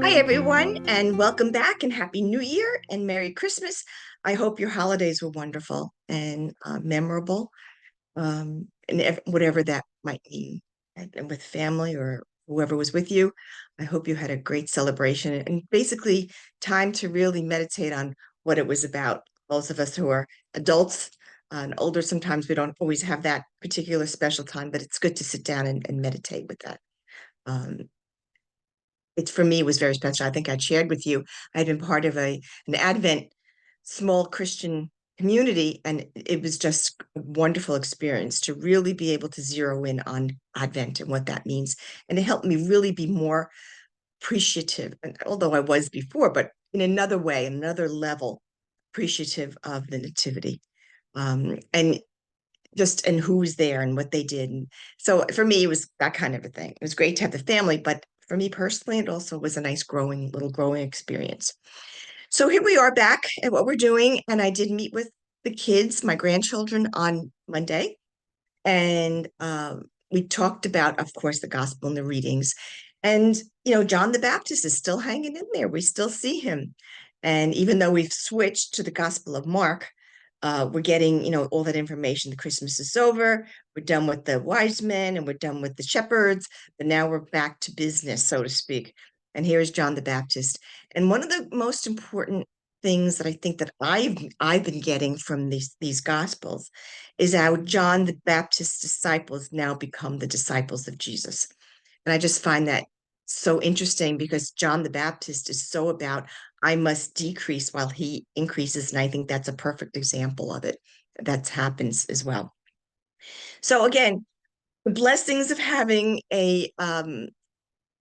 Hi, everyone, and welcome back, and Happy New Year and Merry Christmas. I hope your holidays were wonderful and memorable, and whatever that might mean, and with family or whoever was with you. I hope you had a great celebration and basically time to really meditate on what it was about. Those of us who are adults and older, sometimes we don't always have that particular special time, but it's good to sit down and meditate with that. Um, it's for me, it was very special. I think I'd shared with you, I had been part of an Advent small Christian community, and it was just a wonderful experience to really be able to zero in on Advent and what that means. And it helped me really be more appreciative, and although I was before, but in another way, another level, appreciative of the Nativity. And just and who was there and what they did. And so for me, it was that kind of a thing. It was great to have the family, but for me personally, it also was a nice growing experience. So here we are back at what we're doing. And I did meet with the kids, my grandchildren, on Monday. And we talked about, of course, the gospel and the readings. And, John the Baptist is still hanging in there. We still see him. And even though we've switched to the Gospel of Mark, we're getting, all that information. The Christmas is over. We're done with the wise men and we're done with the shepherds, but now we're back to business, so to speak. And here is John the Baptist. And one of the most important things that I think that I've been getting from these gospels is how John the Baptist's disciples now become the disciples of Jesus. And I just find that so interesting because John the Baptist is so about, I must decrease while he increases. And I think that's a perfect example of it. That happens as well. So again, the blessings of having a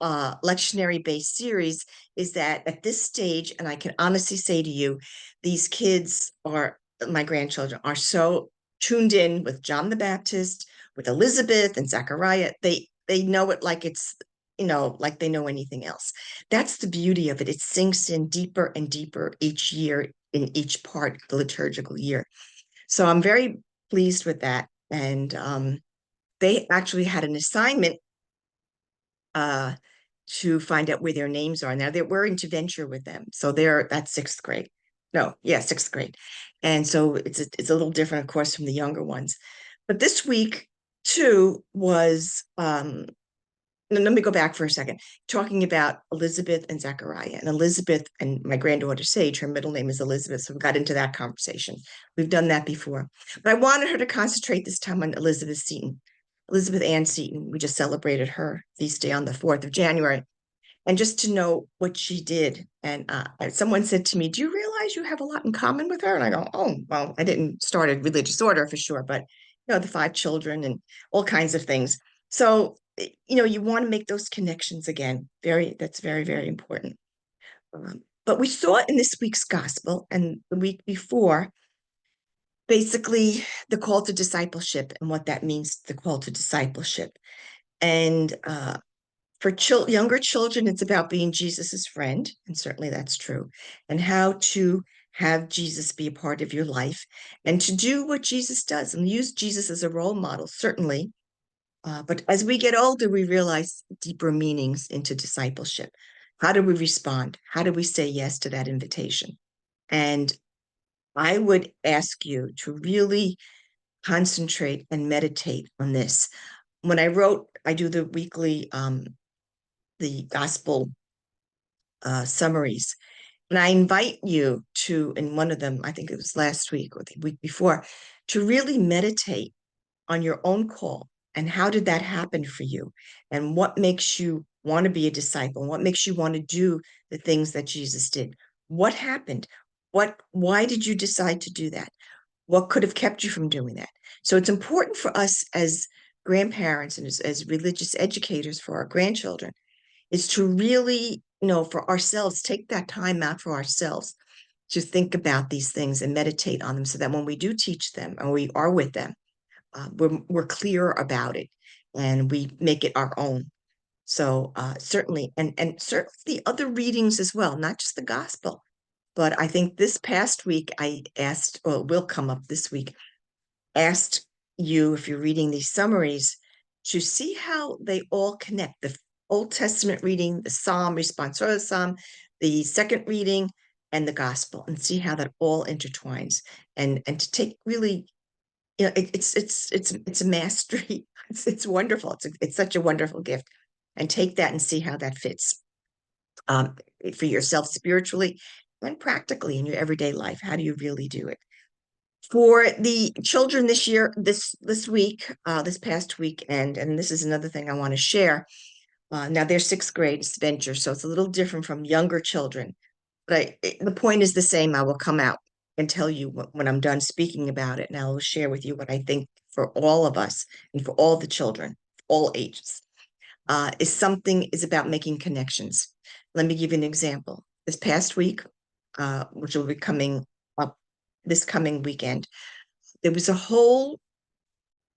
lectionary based series is that at this stage, and I can honestly say to you, these kids are, my grandchildren are so tuned in with John the Baptist, with Elizabeth and Zachariah. They know it like it's, like they know anything else. That's the beauty of it. It sinks in deeper and deeper each year in each part of the liturgical year. So I'm very pleased with that. And they actually had an assignment uh, to find out where their names are. Now we're into venture with them, so that's sixth grade. No, yeah, sixth grade, and so it's a little different, of course, from the younger ones. But this week too was let me go back for a second, talking about Elizabeth and Zachariah, and Elizabeth and my granddaughter Sage. Her middle name is Elizabeth, so we got into that conversation. We've done that before, but I wanted her to concentrate this time on Elizabeth Seton. Elizabeth Ann Seton. We just celebrated her feast day on the 4th of January. And just to know what she did. And someone said to me, "Do you realize you have a lot in common with her?" And I go, "Oh, well, I didn't start a religious order for sure, but the 5 children and all kinds of things." So, you want to make those connections again. That's very, very important. But we saw in this week's gospel and the week before, basically the call to discipleship and what that means, the call to discipleship. And for younger children, it's about being Jesus's friend, and certainly that's true, and how to have Jesus be a part of your life and to do what Jesus does and use Jesus as a role model, certainly. But as we get older, we realize deeper meanings into discipleship. How do we respond? How do we say yes to that invitation? And I would ask you to really concentrate and meditate on this. When I do the weekly the gospel summaries. And I invite you to, in one of them, I think it was last week or the week before, to really meditate on your own call and how did that happen for you? And what makes you want to be a disciple? What makes you want to do the things that Jesus did? What happened? Why did you decide to do that? What could have kept you from doing that? So it's important for us as grandparents and as religious educators for our grandchildren is to really, for ourselves, take that time out for ourselves to think about these things and meditate on them so that when we do teach them or we are with them, we're clear about it and we make it our own. So certainly, and certainly the other readings as well, not just the gospel. But I think this past week I asked, or it will come up this week, asked you if you're reading these summaries to see how they all connect. Old Testament reading, the Psalm, responsorial Psalm, the second reading, and the gospel, and see how that all intertwines. And to take really, it's a mastery. It's wonderful. It's such a wonderful gift. And take that and see how that fits um, for yourself spiritually and practically in your everyday life. How do you really do it? For the children this year, this week, this past weekend, and this is another thing I want to share. Now they're sixth grade venture, so it's a little different from younger children. But the point is the same. I will come out and tell you when I'm done speaking about it, and I will share with you what I think for all of us and for all the children, all ages, is about making connections. Let me give you an example. This past week, which will be coming up this coming weekend, there was a whole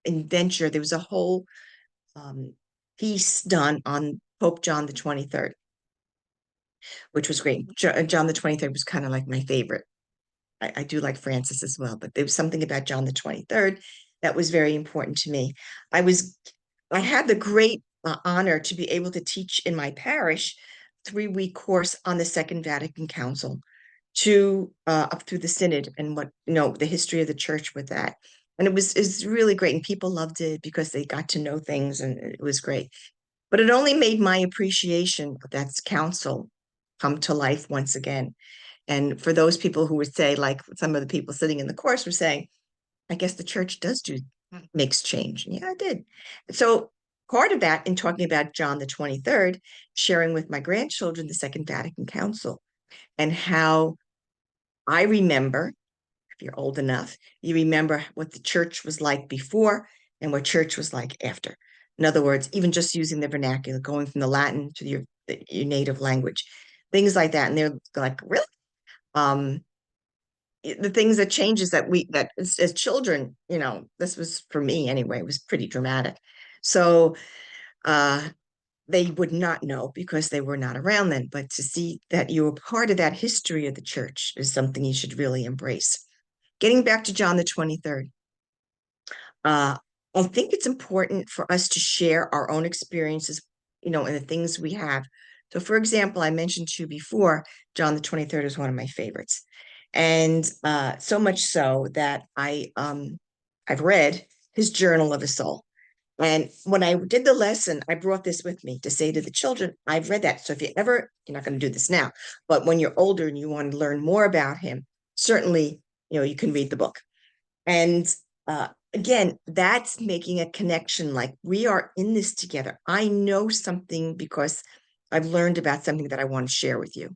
adventure. There was a whole piece done on Pope John the 23rd, which was great. John the 23rd was kind of like my favorite. I do like Francis as well, but there was something about John the 23rd that was very important to me. I had the great honor to be able to teach in my parish 3-week course on the Second Vatican Council to up through the synod and what the history of the church with that. And is really great, and people loved it because they got to know things, and it was great. But it only made my appreciation of that council come to life once again. And for those people who would say, like some of the people sitting in the course were saying, I guess the church makes change. And yeah, it did. So part of that, in talking about John the 23rd, sharing with my grandchildren the Second Vatican Council and how I remember, if you're old enough, you remember what the church was like before and what church was like after. In other words, even just using the vernacular, going from the Latin to your native language, things like that. And they're like, really? The things that changes that as children, this was for me anyway, it was pretty dramatic. So uh they would not know because they were not around then, but to see that you were part of that history of the church is something you should really embrace. Getting back to John the 23rd, uh, I think it's important for us to share our own experiences, and the things we have. So, for example, I mentioned to you before, John the 23rd is one of my favorites. And so much so that I've read his Journal of a Soul. And when I did the lesson, I brought this with me to say to the children, I've read that. So if you're not going to do this now, but when you're older and you want to learn more about him, certainly, you can read the book. And again, that's making a connection, like we are in this together. I know something because I've learned about something that I want to share with you.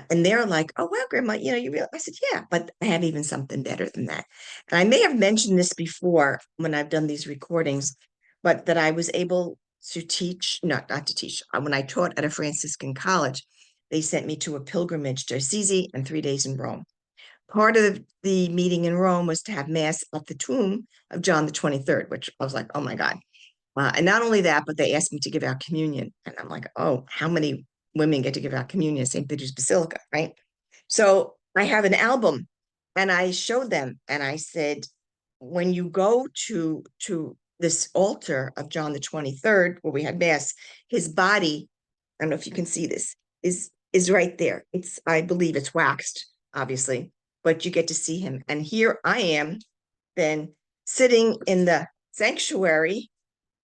And they're like, oh, wow, Grandma, you realize, I said, yeah, but I have even something better than that. And I may have mentioned this before when I've done these recordings, but that I was able to teach, not to teach. When I taught at a Franciscan college, they sent me to a pilgrimage to Assisi and 3 days in Rome. Part of the meeting in Rome was to have mass at the tomb of John the 23rd, which I was like, oh my God. And not only that, but they asked me to give out communion. And I'm like, oh, how many women get to give out communion at St. Peter's Basilica, right? So I have an album and I showed them and I said, when you go to this altar of John the 23rd, where we had mass, his body, I don't know if you can see this, is right there. I believe it's waxed, obviously, but you get to see him. And here I am then sitting in the sanctuary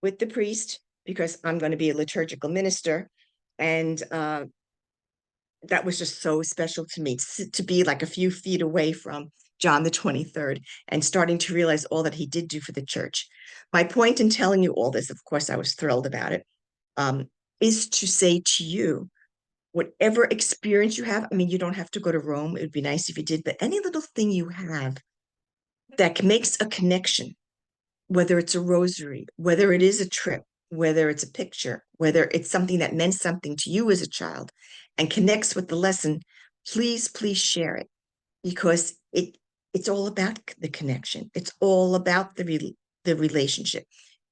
with the priest because I'm going to be a liturgical minister. And that was just so special to me to be like a few feet away from John the 23rd and starting to realize all that he did do for the church. My point in telling you all this, of course, I was thrilled about it, is to say to you, whatever experience you have, I mean, you don't have to go to Rome. It would be nice if you did, but any little thing you have that makes a connection, whether it's a rosary, whether it is a trip, whether it's a picture, whether it's something that meant something to you as a child and connects with the lesson, please share it because it's all about the connection. It's all about the relationship.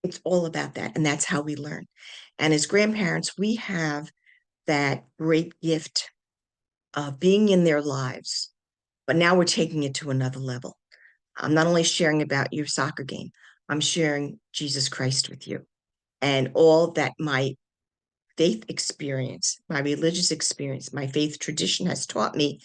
It's all about that. And that's how we learn. And as grandparents, we have that great gift of being in their lives, but now we're taking it to another level. I'm not only sharing about your soccer game, I'm sharing Jesus Christ with you and all that my faith experience, my religious experience, my faith tradition has taught me,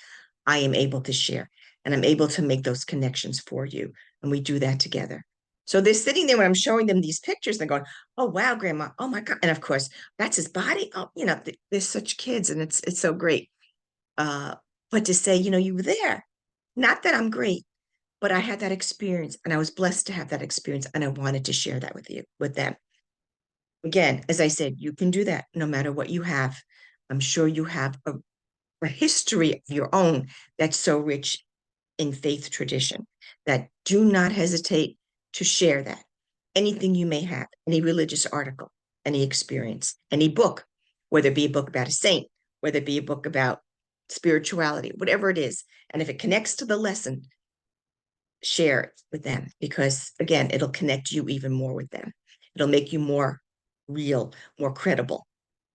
I am able to share and I'm able to make those connections for you. And we do that together. So they're sitting there when I'm showing them these pictures, they're going, oh, wow, grandma. Oh my God. And of course, that's his body. Oh, they're such kids and it's so great. Uh, but to say, you were there. Not that I'm great, but I had that experience and I was blessed to have that experience and I wanted to share that with them. Again, as I said, you can do that no matter what you have. I'm sure you have a history of your own that's so rich in faith tradition that do not hesitate to share that. Anything you may have, any religious article, any experience, any book, whether it be a book about a saint, whether it be a book about spirituality, whatever it is. And if it connects to the lesson, share it with them because, again, it'll connect you even more with them. It'll make you more real, more credible.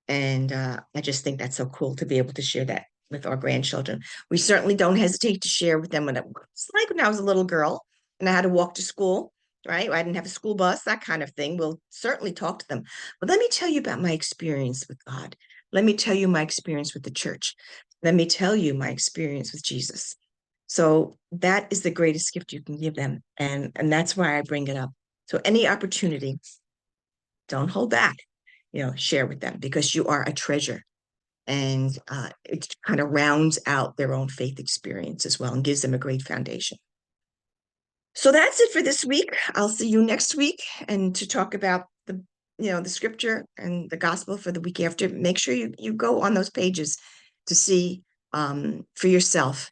And I just think that's so cool to be able to share that with our grandchildren. We certainly don't hesitate to share with them it's like when I was a little girl and I had to walk to school, right? I didn't have a school bus, that kind of thing. We'll certainly talk to them. But let me tell you about my experience with God. Let me tell you my experience with the church. Let me tell you my experience with Jesus. So that is the greatest gift you can give them. And that's why I bring it up. So any opportunity, don't hold back, share with them because you are a treasure. And it kind of rounds out their own faith experience as well and gives them a great foundation. So that's it for this week. I'll see you next week and to talk about the scripture and the gospel for the week after. Make sure you go on those pages to see for yourself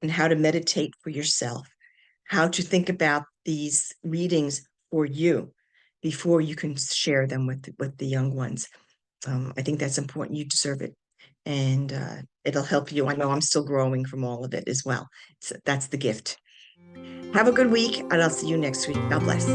and how to meditate for yourself, how to think about these readings for you before you can share them with the young ones. I think that's important. You deserve it. And it'll help you. I know I'm still growing from all of it as well. So that's the gift. Have a good week, and I'll see you next week. God bless.